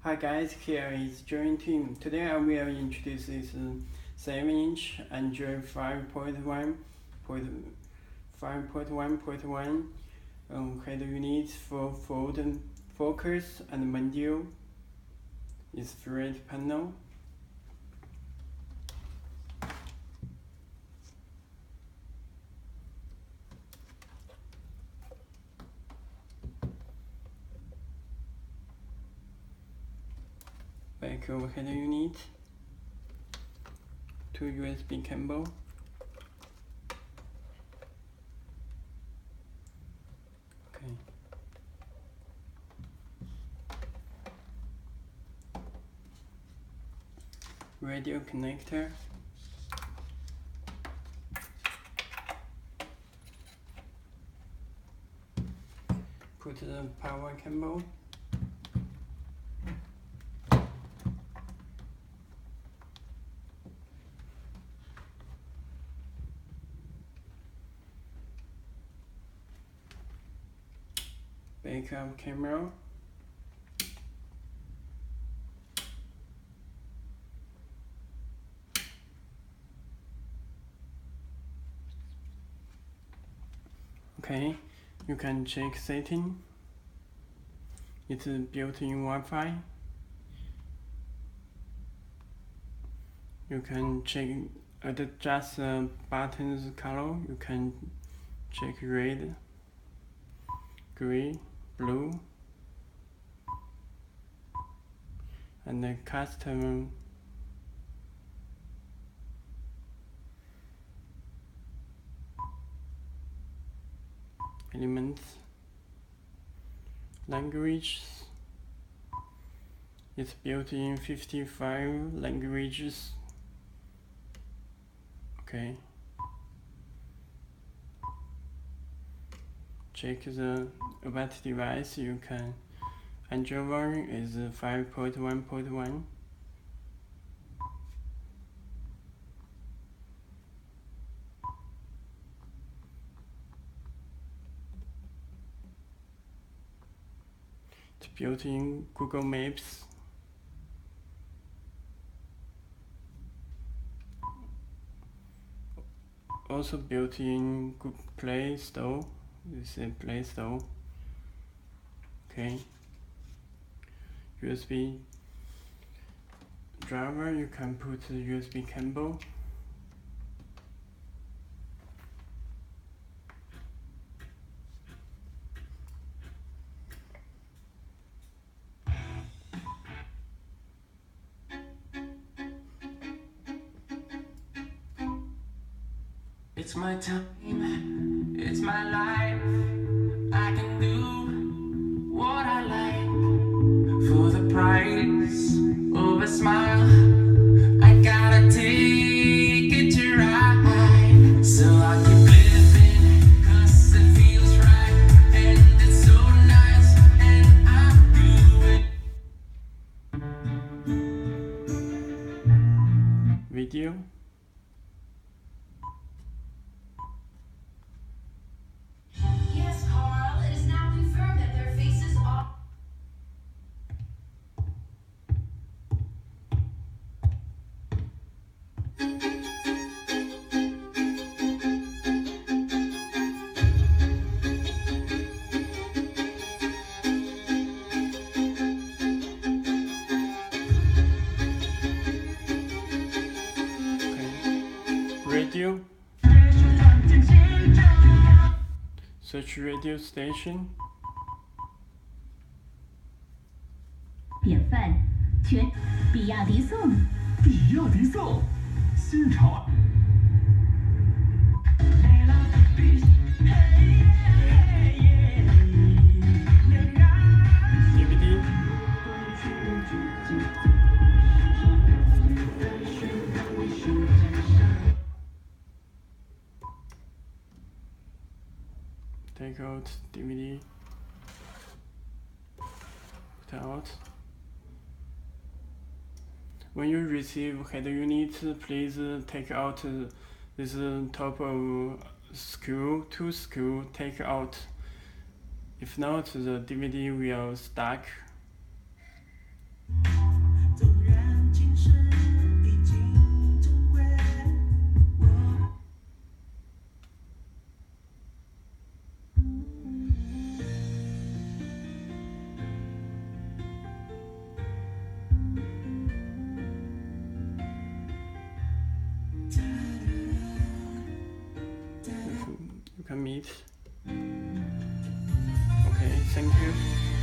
Hi guys, here is Join Team. Today I will introduce this 7-inch Android 5.1.1 head unit for Ford Focus and Mondeo S-Max panel. Back overhead unit, 2 USB cable, radio connector, put the power cable, backup camera, you can check setting. It's built-in Wi-Fi. You can check adjust the buttons color. You can check red, gray, blue, and the custom elements, languages. It's built in 55 languages. Check the about device. You can Android version is 5.1.1. It's built in Google Maps. Also built in Google Play Store. This is Play Store. USB driver. You can put the USB cable. It's my time, it's my life. I can do what I like for the price of a smile. I gotta take it to ride, so I keep living, 'cause it feels right, and it's so nice, and I do it. Video. Radio. Search radio station. 典范，全比亚迪宋，新潮。DVD. Take out DVD. Put out. When you receive head unit, please take out this top of screw, two screw, take out. If not, the DVD will stuck. You can meet. Okay, thank you.